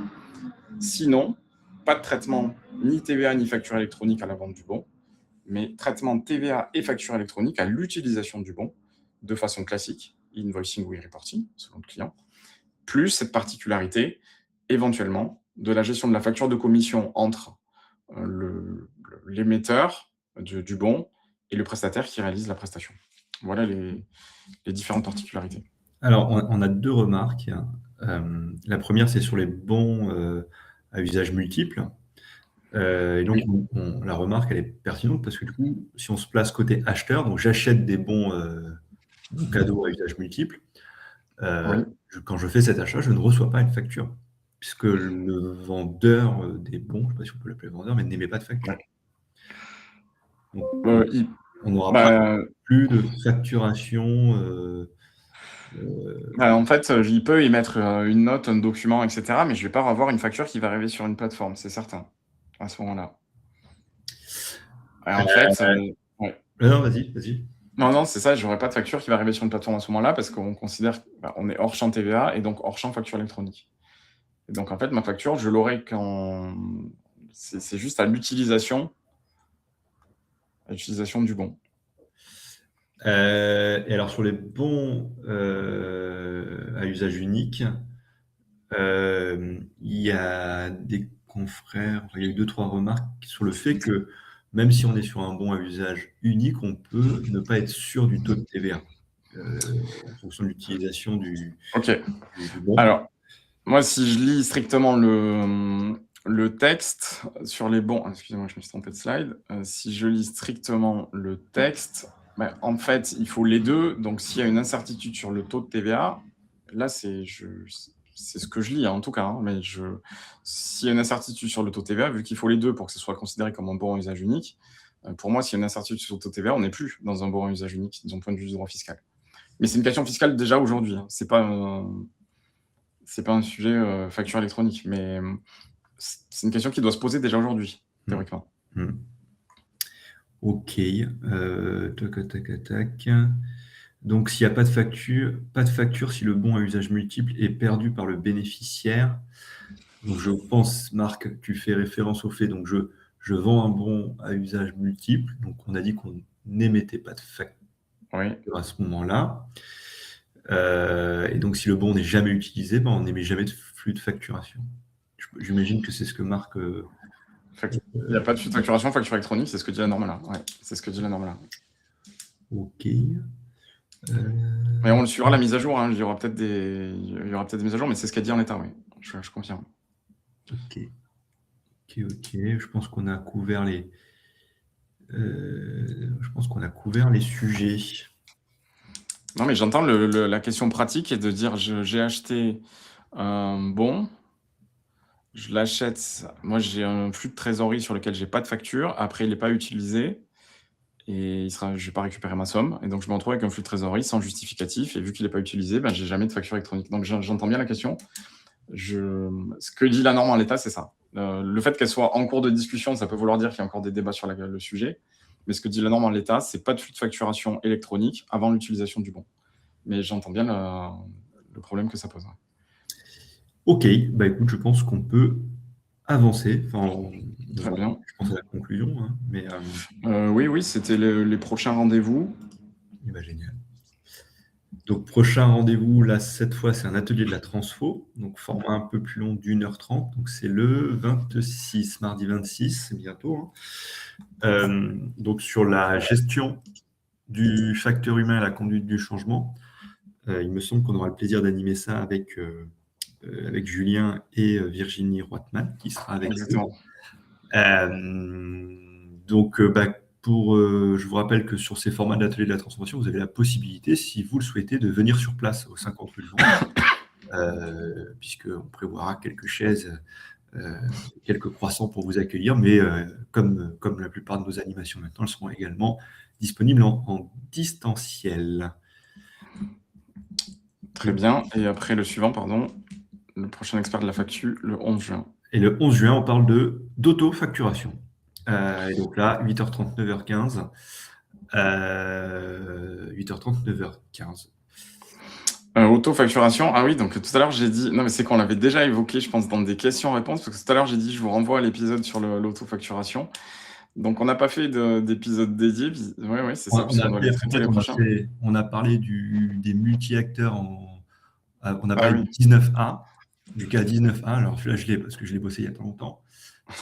Sinon, pas de traitement ni TVA ni facture électronique à la vente du bon, mais traitement de TVA et facture électronique à l'utilisation du bon de façon classique, invoicing ou e-reporting, selon le client, plus cette particularité, éventuellement, de la gestion de la facture de commission entre l'émetteur du bon et le prestataire qui réalise la prestation. Voilà les différentes particularités. Alors, on a deux remarques. La première, c'est sur les bons à usage multiple. Et donc, la remarque, elle est pertinente parce que du coup, si on se place côté acheteur, donc j'achète des bons cadeaux à usage multiple, quand je fais cet achat, je ne reçois pas une facture, puisque le vendeur des bons, je ne sais pas si on peut l'appeler vendeur, mais n'émet pas de facture. Donc, on n'aura pas plus de facturation. En fait, il peut y mettre une note, un document, etc., mais je ne vais pas avoir une facture qui va arriver sur une plateforme, c'est certain, à ce moment-là. En fait, non, vas-y. Non, c'est ça, je n'aurai pas de facture qui va arriver sur une plateforme à ce moment-là parce qu'on considère qu'on est hors champ TVA et donc hors champ facture électronique. Et donc, en fait, ma facture, je l'aurai quand... C'est juste à l'utilisation du bon. Et alors, sur les bons à usage unique, il y a des confrères, il y a eu 2-3 remarques sur le fait que même si on est sur un bon à usage unique, on peut ne pas être sûr du taux de TVA en fonction de l'utilisation du bon. Alors, moi, si je lis strictement le texte sur les bons... Excusez-moi, je me suis trompé de slide. Si je lis strictement le texte, en fait, il faut les deux. Donc, s'il y a une incertitude sur le taux de TVA, là, c'est ce que je lis, en tout cas. Hein, mais s'il y a une incertitude sur le taux de TVA, vu qu'il faut les deux pour que ce soit considéré comme un bon à usage unique, pour moi, s'il y a une incertitude sur le taux de TVA, on n'est plus dans un bon à usage unique d'un point de vue du droit fiscal. Mais c'est une question fiscale déjà aujourd'hui. Hein. C'est pas un sujet facture électronique, mais c'est une question qui doit se poser déjà aujourd'hui, théoriquement. Ok. Tac. Donc, s'il n'y a pas de facture si le bon à usage multiple est perdu par le bénéficiaire. Donc, je pense, Marc, tu fais référence au fait, donc je vends un bon à usage multiple. Donc, on a dit qu'on n'émettait pas de facture. Oui, à ce moment-là. Et donc, si le bon n'est jamais utilisé, on n'émet jamais de flux de facturation. J'imagine que c'est ce que Marc... il n'y a pas de facturation, facture électronique, c'est ce que dit la norme là. Ouais, c'est ce que dit la norme là. OK. Mais on le suivra la mise à jour, hein. Il y aura peut-être des mises à jour, mais c'est ce qu'elle dit en l'état, oui. Je confirme. OK. Je pense qu'on a couvert les sujets. Non, mais j'entends la question pratique est de dire j'ai acheté un bon, je l'achète. Moi, j'ai un flux de trésorerie sur lequel j'ai pas de facture. Après, il n'est pas utilisé et je vais pas récupérer ma somme. Et donc, je me retrouve avec un flux de trésorerie sans justificatif. Et vu qu'il n'est pas utilisé, j'ai jamais de facture électronique. Donc, j'entends bien la question. Ce que dit la norme en l'état, c'est ça. Le fait qu'elle soit en cours de discussion, ça peut vouloir dire qu'il y a encore des débats sur le sujet. Mais ce que dit la norme en l'état, c'est pas de flux de facturation électronique avant l'utilisation du bon. Mais j'entends bien le problème que ça pose. OK, écoute, je pense qu'on peut avancer. Très bien. Je pense à la conclusion, hein, mais oui, c'était les prochains rendez-vous. génial. Donc, prochain rendez-vous, là, cette fois, c'est un atelier de la transfo, donc format un peu plus long d'1h30. Donc, c'est le 26, mardi 26, c'est bientôt. Hein. Donc, sur la gestion du facteur humain et la conduite du changement, il me semble qu'on aura le plaisir d'animer ça avec Julien et Virginie Roitman, qui sera avec Exactement. Donc, je vous rappelle que sur ces formats d'atelier de la transformation, vous avez la possibilité, si vous le souhaitez, de venir sur place au 50 rue de Londres, puisqu'on prévoira quelques chaises, quelques croissants pour vous accueillir, mais comme la plupart de nos animations maintenant, elles seront également disponibles en distanciel. Très bien. Et après, le suivant, pardon, le prochain expert de la facture, le 11 juin. Et le 11 juin, on parle d'auto-facturation. Et donc là, 8h30, 9h15. 8h30, 9h15. Auto-facturation. Ah oui, donc tout à l'heure, j'ai dit... Non, mais c'est qu'on l'avait déjà évoqué, je pense, dans des questions-réponses, parce que tout à l'heure, j'ai dit, je vous renvoie à l'épisode sur l'auto-facturation. Donc, on n'a pas fait d'épisode dédié. Oui, c'est ça, parce qu'on doit les traiter les prochains. On a parlé des multi-acteurs, on a Ah parlé oui. du 19A, du cas 19A. Alors là, parce que je l'ai bossé il y a pas longtemps,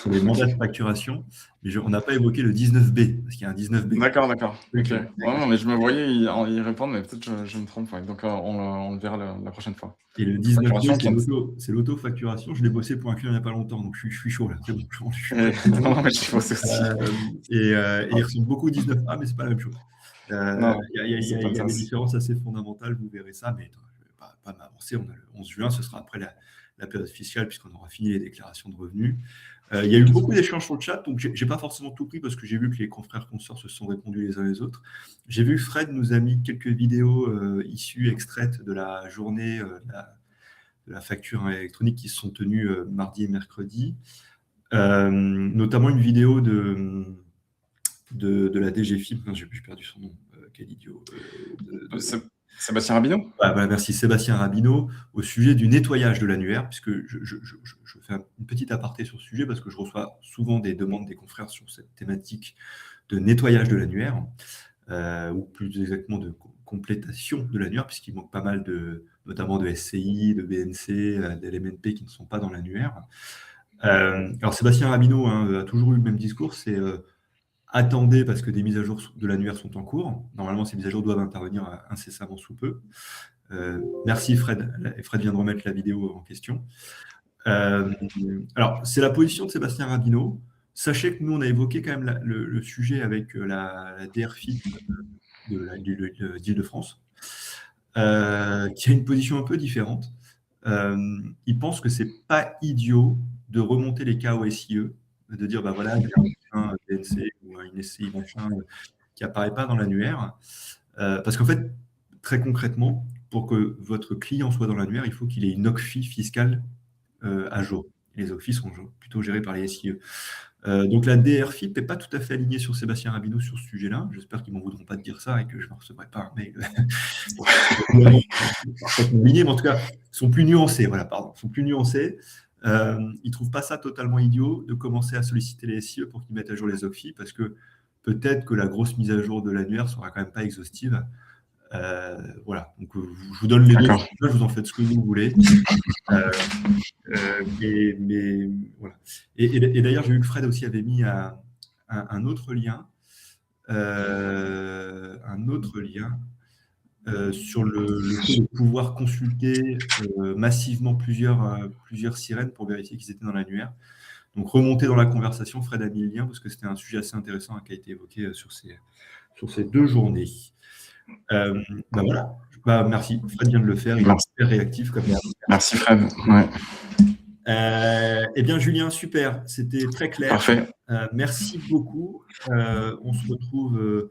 sur les mandats de facturation, mais on n'a pas évoqué le 19B, parce qu'il y a un 19B. D'accord. Ok. Ouais, mais je me voyais y répondre, mais peut-être je me trompe. Ouais. Donc, on le verra la prochaine fois. Et le 19B, c'est l'auto-facturation. Je l'ai bossé pour un client il n'y a pas longtemps, donc je suis chaud là. C'est bon, je suis prêt. Non, mais je bosse aussi. Et il ressemble beaucoup au 19A, mais c'est pas la même chose. Il y a des différences assez fondamentales, vous verrez ça, mais je ne vais pas m'avancer. On a le 11 juin, ce sera après la période fiscale, puisqu'on aura fini les déclarations de revenus. Il y a eu beaucoup d'échanges sur le chat, donc je n'ai pas forcément tout pris parce que j'ai vu que les confrères consorts se sont répondus les uns les autres. J'ai vu Fred nous a mis quelques vidéos issues, extraites de la journée de la facture électronique qui se sont tenues mardi et mercredi. Notamment une vidéo de la DGFiP, j'ai perdu son nom, quel idiot. Sébastien Rabineau. Merci Sébastien Rabineau, au sujet du nettoyage de l'annuaire, puisque je fais une petite aparté sur ce sujet, parce que je reçois souvent des demandes des confrères sur cette thématique de nettoyage de l'annuaire, ou plus exactement de complétation de l'annuaire, puisqu'il manque pas mal notamment de SCI, de BNC, d'LMNP qui ne sont pas dans l'annuaire. Alors Sébastien Rabineau a toujours eu le même discours, c'est attendez parce que des mises à jour de l'annuaire sont en cours. Normalement, ces mises à jour doivent intervenir incessamment sous peu. Merci Fred. Fred vient de remettre la vidéo en question. Alors, c'est la position de Sébastien Rabineau. Sachez que nous, on a évoqué quand même le sujet avec la DRFI d'Île-de-France, qui a une position un peu différente. Il pense que c'est pas idiot de remonter les cas au SIE, de dire, voilà, il y a un BNC ou une SCI machin qui apparaît pas dans l'annuaire. Parce qu'en fait, très concrètement, pour que votre client soit dans l'annuaire, il faut qu'il ait une OCFI fiscale à jour. Les OCFI sont plutôt gérés par les SIE. Donc la DRFIP n'est pas tout à fait alignée sur Sébastien Rabineau sur ce sujet-là. J'espère qu'ils ne m'en voudront pas de dire ça et que je ne recevrai pas un mail. Mais en tout cas, sont plus nuancés. Voilà, pardon, sont plus nuancés. Ils ne trouvent pas ça totalement idiot de commencer à solliciter les SIE pour qu'ils mettent à jour les OCFI, parce que peut-être que la grosse mise à jour de l'annuaire sera quand même pas exhaustive. Voilà, donc je vous donne les deux, vous en faites ce que vous voulez. Mais voilà. Et d'ailleurs, j'ai vu que Fred aussi avait mis un autre lien, sur le fait de pouvoir consulter massivement plusieurs sirènes pour vérifier qu'ils étaient dans l'annuaire. Donc, remonter dans la conversation, Fred a mis le lien parce que c'était un sujet assez intéressant qui a été évoqué sur ces 2 journées. Voilà. Merci. Fred vient de le faire. Il est super réactif comme ça. Merci Fred. Ouais. Eh bien, Julien, super. C'était très clair. Parfait. Merci beaucoup. On se retrouve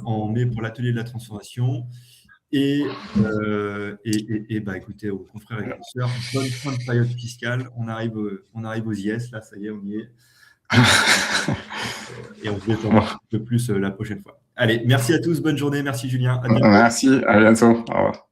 en mai pour l'atelier de la transformation. Et écoutez, aux confrères et consoeurs, bonne fin de période fiscale. On arrive aux IS, là, ça y est, on y est. Et on se détend un peu plus la prochaine fois. Allez, merci à tous, bonne journée, merci Julien. À bientôt. Merci, à bientôt. Au revoir.